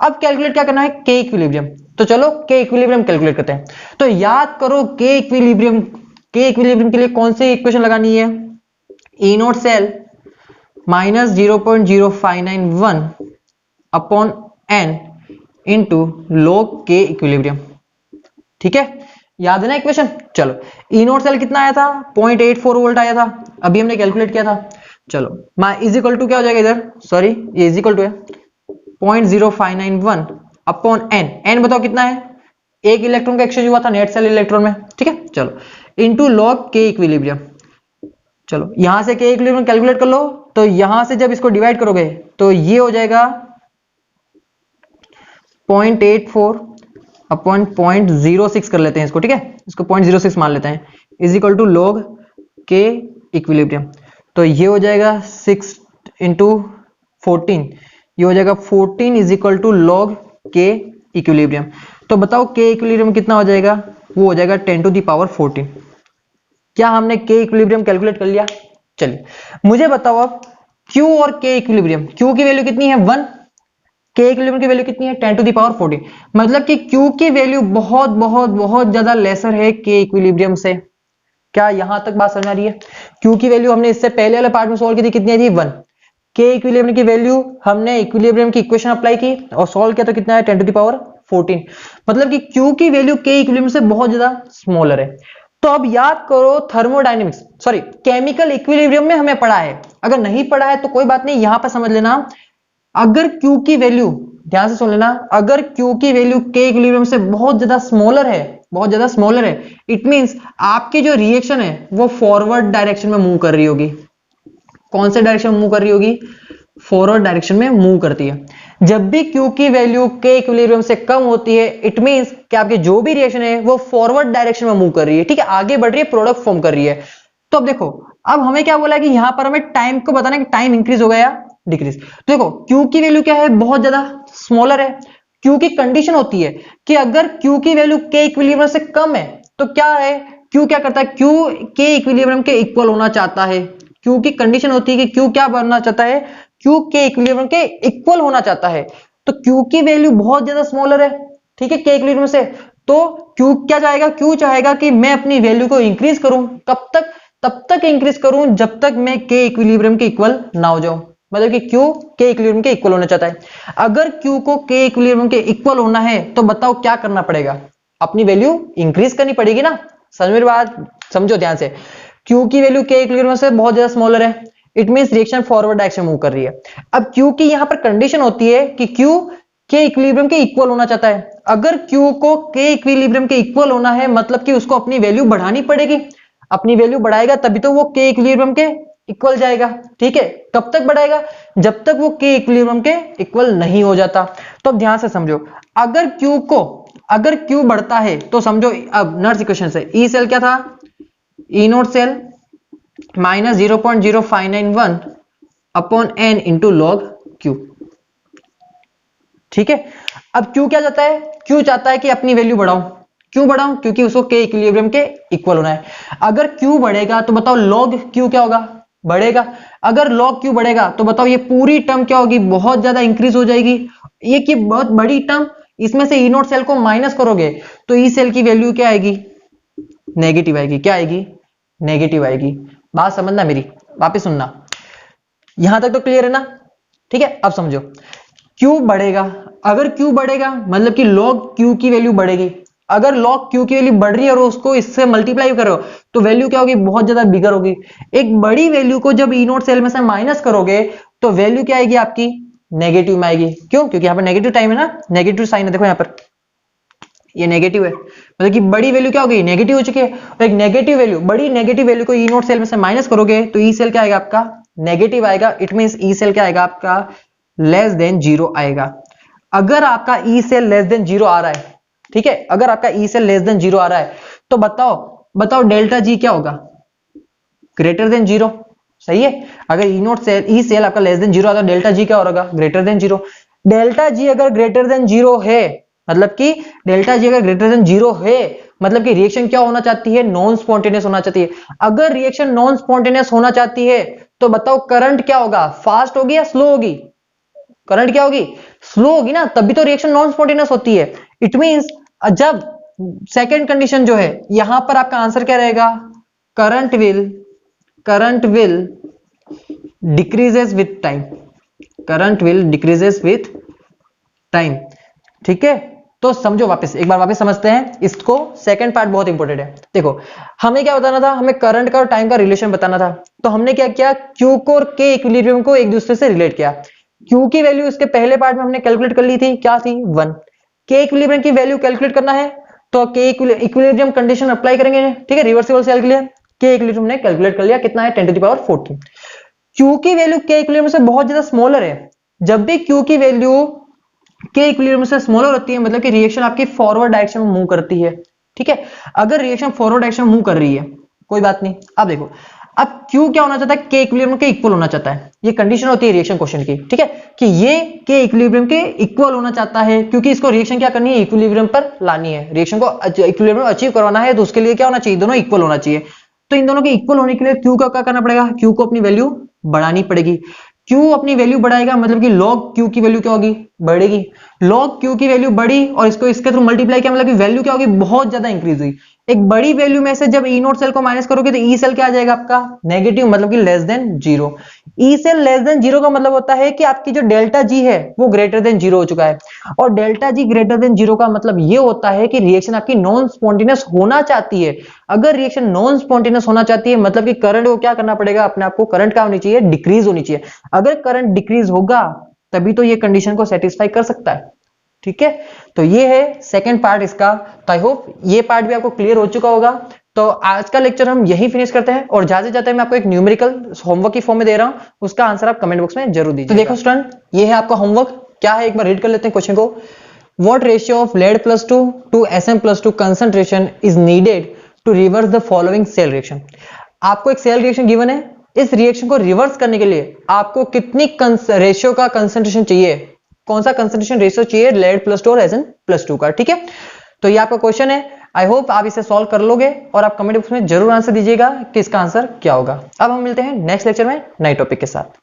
अब कैलकुलेट क्या करना है, K इक्विलिब्रियम। तो चलो K इक्विलिब्रियम कैलकुलेट करते हैं। तो याद करो K इक्विलिब्रियम, K इक्विलिब्रियम के लिए कौन सी इक्वेशन लगानी है, E not cell minus 0.0591 upon n into log K equilibrium. ठीक है, याद है ना इक्वेशन। चलो ई नोट सेल कितना आया था, 0.84 वोल्ट आया था, अभी हमने कैलकुलेट किया था। चलो मा इज इक्वल टू क्या हो जाएगा इधर, सॉरी ये इज इक्वल टू है 0.0591 अपॉन एन, एन बताओ कितना है, एक इलेक्ट्रॉन का एक्सचेंज हुआ था नेट सेल इलेक्ट्रॉन में, ठीक है। चलो इनटू लॉग के इक्विलिब्रियम। चलो यहां से के इक्विलिब्रियम कैलकुलेट कर लो, तो यहां से जब इसको डिवाइड करोगे तो ये हो जाएगा 0.84 अपॉन 0.06 कर लेते हैं इसको, ठीक है, इसको 0.06 मान लेते हैं, is equal to log K equilibrium. तो ये हो जाएगा 6 इंटू 14, ये हो जाएगा 14 is equal to log K equilibrium. तो बताओ के इक्विलिब्रियम कितना हो जाएगा, वो हो जाएगा 10 टू द पावर 14। क्या हमने के इक्विलिब्रियम कैलकुलेट कर लिया। चलिए मुझे बताओ अब Q और के इक्विलिब्रियम, Q की वैल्यू कितनी है 1, के इक्विलिब्रियम की वैल्यू कितनी है 10 टू द पावर 14, मतलब कि Q की वैल्यू बहुत बहुत बहुत ज्यादा लेसर है के इक्विलिब्रियम से। क्या यहां तक बात समझ आ रही है। Q की वैल्यू हमने इससे पहले वाले पार्ट में सोल्व की थी, कितनी आई थी 1। के इक्विलिब्रियम की वैल्यू हमने इक्विलिब्रियम की इक्वेशन अप्लाई की और सॉल्व किया तो कितना है 10 टू द पावर 14, मतलब कि Q की वैल्यू के इक्विलिब्रियम से बहुत ज्यादा स्मॉलर है। तो अब याद करो थर्मोडायनेमिक्स, सॉरी केमिकल इक्विलिब्रियम में हमें पढ़ा है, अगर नहीं पढ़ा है तो कोई बात नहीं, यहां पर समझ लेना। अगर Q की वैल्यू, ध्यान से सुन लेना, अगर Q की वैल्यू के इक्विलिब्रियम से बहुत ज्यादा स्मॉलर है, बहुत ज्यादा स्मॉलर है, इट मींस आपकी जो रिएक्शन है वो फॉरवर्ड डायरेक्शन में मूव कर रही होगी। कौन से डायरेक्शन में मूव कर रही होगी, फॉरवर्ड डायरेक्शन में मूव करती है। जब भी Q की वैल्यू के इक्विलिब्रियम से कम होती है, इट मींस कि आपकी जो भी रिएक्शन है वो फॉरवर्ड डायरेक्शन में मूव कर रही है, ठीक है, आगे बढ़ रही है, प्रोडक्ट फॉर्म कर रही है। तो अब देखो, अब हमें क्या बोला कि यहां पर हमें टाइम को बताना है कि टाइम इंक्रीज हो गया या डिक्रीज। तो देखो Q की वैल्यू क्या है, बहुत ज्यादा स्मॉलर है। Q की कंडीशन होती है कि अगर Q की वैल्यू के इक्विलिब्रियम से कम है तो क्या है, Q क्या करता है, Q के इक्विलिब्रियम के इक्वल होना चाहता है। Q की कंडीशन होती है कि Q क्या बनना चाहता है, Q के इक्विलिब्रियम के इक्वल होना चाहता है। तो Q की वैल्यू बहुत ज्यादा स्मॉलर है, ठीक है, के इक्विलिब्रियम से। तो Q क्या चाहेगा, Q चाहेगा कि मैं अपनी वैल्यू को इंक्रीज करूं, कब तक, तब तक इंक्रीज करूं जब तक मैं के इक्विलिब्रियम के इक्वल ना हो जाऊं, मतलब कि Q के इक्विलिब्रियम के इक्वल होना चाहता है। अगर Q को के इक्विलिब्रियम के इक्वल होना है तो बताओ क्या करना पड़ेगा, अपनी वैल्यू इंक्रीज करनी पड़ेगी ना। समझ में बात, समझो ध्यान से। Q की वैल्यू के इक्विलिब्रियम से बहुत ज्यादा स्मॉलर है, it means reaction forward direction move कर रही है। अब Q की यहां पर कंडीशन होती है कि Q के इक्विलिब्रियम के इक्वल होना चाहता है। अगर Q को के इक्विलिब्रियम के इक्वल होना है मतलब कि उसको अपनी वैल्यू बढ़ानी पड़ेगी, अपनी वैल्यू बढ़ाएगा तभी तो वो के इक्विलिब्रियम के इक्वल जाएगा, ठीक है। कब तक बढ़ाएगा, जब तक वो के इक्विलिब्रियम के इक्वल नहीं हो जाता। तो अब ध्यान से समझो, अगर Q बढ़ता है तो समझो, अब नर्स इक्वेशन से ई सेल क्या था, E naught cell minus 0.0591 upon n into log Q, ठीक है। अब Q क्या चाहता है, Q चाहता है कि अपनी वैल्यू बढ़ाऊं। क्यों बढ़ाऊं, क्योंकि उसको के इक्विलिब्रियम के इक्वल होना है। अगर Q बढ़ेगा तो बताओ log Q क्या होगा, बढ़ेगा। अगर log Q बढ़ेगा तो बताओ ये पूरी टर्म क्या होगी, बहुत ज्यादा इंक्रीज हो जाएगी। ये की बहुत बड़ी टर्म, इसमें से ई नोट सेल को माइनस करोगे तो ई सेल की वैल्यू क्या आएगी, नेगेटिव आएगी। क्या आएगी, नेगेटिव आएगी। बात समझना मेरी, वापस सुनना, यहां तक तो क्लियर है ना, ठीक है। अब समझो, Q बढ़ेगा, अगर Q बढ़ेगा मतलब कि log Q की वैल्यू बढ़ेगी। अगर log Q की वैल्यू बढ़ रही है और उसको इससे मल्टीप्लाई करो तो वैल्यू क्या होगी, बहुत ज्यादा बिगर होगी। एक बड़ी वैल्यू को जब ई नोट सेल में से माइनस करोगे तो वैल्यू क्या आएगी आपकी, नेगेटिव में आएगी। क्यों, क्योंकि यहां पर नेगेटिव टाइम है ना, नेगेटिव साइन है, देखो यहां पर ये नेगेटिव है, मतलब कि बड़ी वैल्यू क्या होगी, नेगेटिव हो चुकी है। तो एक नेगेटिव वैल्यू, बड़ी नेगेटिव वैल्यू को ई नोट सेल में से माइनस करोगे तो ई सेल क्या आएगा आपका, नेगेटिव आएगा। इट मींस ई सेल क्या आएगा आपका, लेस देन 0 आएगा। अगर आपका ई सेल लेस देन 0 आ रहा है, ठीक है, अगर आपका ई सेल लेस देन 0 आ रहा है तो बताओ बताओ डेल्टा जी क्या होगा, ग्रेटर देन जीरो, सही है। अगर ई नोट सेल ई सेल आपका लेस देन जीरो आता है, डेल्टा जी क्या होगा, ग्रेटर देन जीरो। डेल्टा जी अगर ग्रेटर देन जीरो है, मतलब कि डेल्टा जी अगर ग्रेटर देन जीरो है, मतलब कि रिएक्शन क्या होना चाहती है, नॉन स्पॉन्टेनियस होना चाहती है। अगर रिएक्शन नॉन स्पॉन्टेनियस होना चाहती है तो बताओ करंट क्या होगा, फास्ट होगी या स्लो होगी, करंट क्या होगी, स्लो होगी ना, तभी तो रिएक्शन नॉन स्पॉन्टेनियस होती है। इट मींस जब सेकंड कंडीशन जो है, यहां पर आपका आंसर क्या रहेगा, current will decreases with time, current will decreases with time, ठीक है। तो समझो, वापस एक बार वापस समझते हैं इसको, सेकंड पार्ट बहुत इंपॉर्टेंट है। देखो हमें क्या बताना था, हमें करंट का और टाइम का रिलेशन बताना था। तो हमने क्या किया, क्यू को और के इक्विलिब्रियम को एक दूसरे से रिलेट किया। क्यू की वैल्यू इसके पहले पार्ट में हमने कैलकुलेट कर ली थी, क्या थी 1। के इक्विलिब्रियम की वैल्यू कैलकुलेट करना है तो के इक्विलिब्रियम कंडीशन अप्लाई करेंगे, ठीक है, रिवर्सिबल सेल के लिए। के इक्विलिब्रियम हमने कैलकुलेट कर लिया, कितना है 10⁻14। क्यू की वैल्यू के इक्विलिब्रियम से बहुत ज्यादा स्मॉलर है। जब भी क्यू की वैल्यू के इक्विलिब्रियम से स्मॉलर होती है, मतलब कि रिएक्शन आपकी फॉरवर्ड डायरेक्शन में मूव करती है, ठीक है। अगर रिएक्शन फॉरवर्ड डायरेक्शन में मूव कर रही है, कोई बात नहीं। अब देखो, अब क्यू क्या होना चाहता है, के इक्विलिब्रियम के इक्वल होना चाहता है, ये कंडीशन होती है रिएक्शन क्वेश्चन की, ठीक है, कि ये के इक्विलिब्रियम के इक्वल होना चाहता है, क्योंकि इसको रिएक्शन क्या करनी है, इक्विलिब्रियम पर लानी है, रिएक्शन को इक्विलिब्रियम अचीव करवाना है, तो उसके लिए क्या होना चाहिए, दोनों इक्वल होना चाहिए। तो इन दोनों के इक्वल होने के लिए क्यू का क्या करना पड़ेगा, क्यू को अपनी वैल्यू बढ़ानी पड़ेगी। क्यू अपनी वैल्यू बढ़ाएगा, मतलब कि लॉग क्यू की वैल्यू क्या होगी, बढ़ेगी। लॉग क्यू की वैल्यू बढ़ी और इसको इसके थ्रू मल्टीप्लाई किया, मतलब कि वैल्यू क्या होगी, बहुत ज्यादा इंक्रीज हुई। एक बड़ी वैल्यू में से जब ई नोट सेल को माइनस करोगे तो ई सेल क्या आ जाएगा आपका, नेगेटिव, मतलब कि less than zero. E cell less than zero का मतलब होता है कि आपकी जो डेल्टा जी है वो ग्रेटर देन जीरो हो चुका है। और delta G greater than zero का मतलब ये होता है कि रिएक्शन आपकी नॉन स्पॉन्टेनियस होना चाहती है। अगर रिएक्शन नॉन स्पॉन्टेनियस होना चाहती है, मतलब कि करंट को क्या करना पड़ेगा, अपने आप को करंट क्या होनी चाहिए, डिक्रीज होनी चाहिए। अगर करंट डिक्रीज होगा तभी तो ये कंडीशन को सेटिस्फाई कर सकता है, ठीक है। तो ये है सेकंड पार्ट इसका। तो आई होप ये पार्ट भी आपको क्लियर हो चुका होगा। तो आज का लेक्चर हम यही फिनिश करते हैं, और जाते जाते मैं आपको एक न्यूमेरिकल होमवर्क की फॉर्म में दे रहा हूं, उसका आंसर आप कमेंट बॉक्स में जरूर दीजिए। तो देखो स्टूडेंट, ये है आपका होमवर्क, क्या है एक बार रीड कर लेते हैं क्वेश्चन को। What ratio of lead +2 to Sm+2 concentration is needed to reverse the following cell reaction. आपको एक सेल रिएक्शन गिवन है, इस रिएक्शन को रिवर्स करने के लिए आपको कितनी रेशियो का कंसंट्रेशन चाहिए, कौन सा कंसंट्रेशन रेशियो चाहिए लेड +2 और Sm+2 का, ठीक है। तो ये आपका क्वेश्चन है, आई होप आप इसे सॉल्व कर लोगे, और आप कमेंट बॉक्स में जरूर आंसर दीजिएगा कि इसका आंसर क्या होगा। अब हम मिलते हैं नेक्स्ट लेक्चर में नए टॉपिक के साथ।